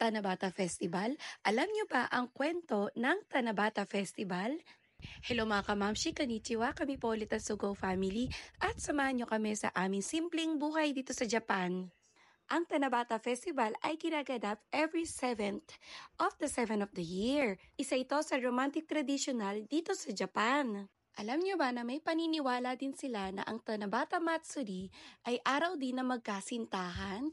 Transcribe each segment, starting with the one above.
Tanabata Festival? Alam niyo ba ang kwento ng Tanabata Festival? Hello mga kamamshi, konnichiwa, kami po ulit ang Sugo Family at samahan niyo kami sa aming simpleng buhay dito sa Japan. Ang Tanabata Festival ay ginaganap every 7th of the year. Isa ito sa romantic traditional dito sa Japan. Alam niyo ba na may paniniwala din sila na ang Tanabata Matsuri ay araw din na magkasintahan?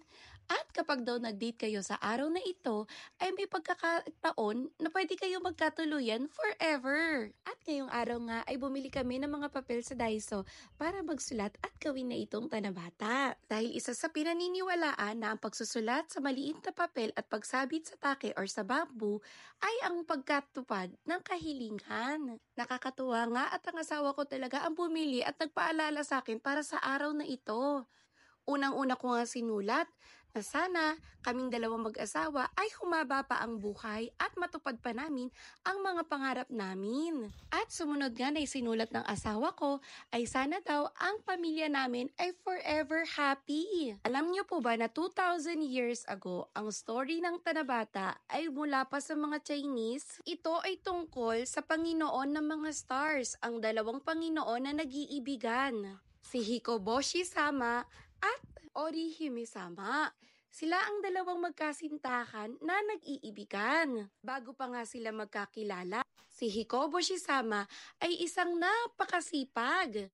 At kapag daw nag-date kayo sa araw na ito, ay may pagkakataon na pwede kayo magkatuluyan forever. At ngayong araw nga ay bumili kami ng mga papel sa Daiso para magsulat at gawin na itong Tanabata. Dahil isa sa pinaniniwalaan na ang pagsusulat sa maliit na papel at pagsabit sa take or sa bamboo ay ang pagkatupad ng kahilingan. Nakakatuwa nga at ang asawa ko talaga ang bumili at nagpaalala sa akin para sa araw na ito. Unang-una ko nga sinulat na sana kaming dalawang mag-asawa ay humaba pa ang buhay at matupad pa namin ang mga pangarap namin. At sumunod nga na isinulat ng asawa ko ay sana daw ang pamilya namin ay forever happy. Alam niyo po ba na 2,000 years ago, ang story ng Tanabata ay mula pa sa mga Chinese? Ito ay tungkol sa Panginoon ng mga stars, ang dalawang Panginoon na nag-iibigan. Si Hikoboshi-sama at Orihime-sama. Sila ang dalawang magkasintahan na nag-iibigan. Bago pa nga sila magkakilala, si Hikoboshi-sama ay isang napakasipag.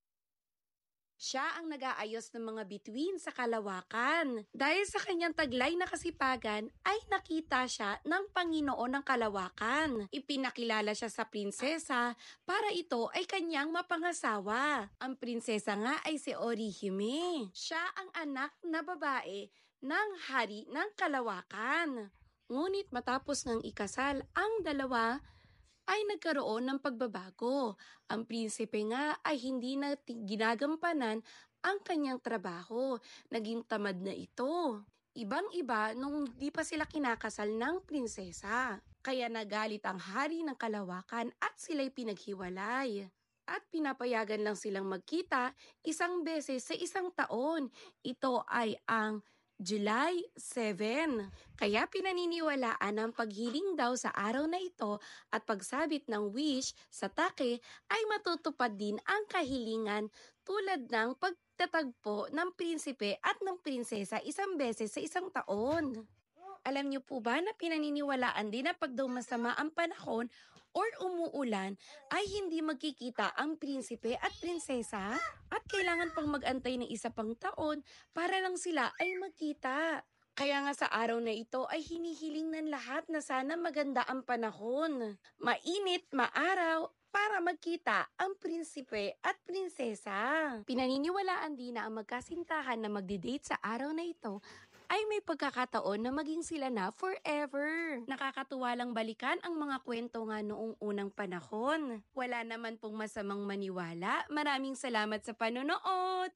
Siya ang nag-aayos ng mga bituin sa kalawakan. Dahil sa kanyang taglay na kasipagan, ay nakita siya ng Panginoon ng Kalawakan. Ipinakilala siya sa prinsesa para ito ay kanyang mapangasawa. Ang prinsesa nga ay si Orihime. Siya ang anak na babae ng hari ng Kalawakan. Ngunit matapos ng ikasal, ang dalawa ay nagkaroon ng pagbabago. Ang prinsipe nga ay hindi na ginagampanan ang kanyang trabaho. Naging tamad na ito. Ibang-iba nung di pa sila kinakasal ng prinsesa. Kaya nagalit ang hari ng Kalawakan at sila'y pinaghiwalay. At pinapayagan lang silang magkita isang beses sa isang taon. Ito ay ang July 7. Kaya pinaniniwalaan ang paghiling daw sa araw na ito at pagsabit ng wish sa take ay matutupad din ang kahilingan tulad ng pagtatagpo ng prinsipe at ng prinsesa isang beses sa isang taon. Alam niyo po ba na pinaniniwalaan din na pag daw masama ang panahon or umuulan ay hindi magkikita ang prinsipe at prinsesa at kailangan pang mag-antay ng isa pang taon para lang sila ay magkita. Kaya nga sa araw na ito ay hinihiling ng lahat na sana maganda ang panahon. Mainit, maaraw, para magkita ang prinsipe at prinsesa. Pinaniniwalaan din na ang magkasintahan na magdi-date sa araw na ito ay may pagkakataon na maging sila na forever. Nakakatuwa lang balikan ang mga kwento nga noong unang panahon. Wala naman pong masamang maniwala. Maraming salamat sa panonood!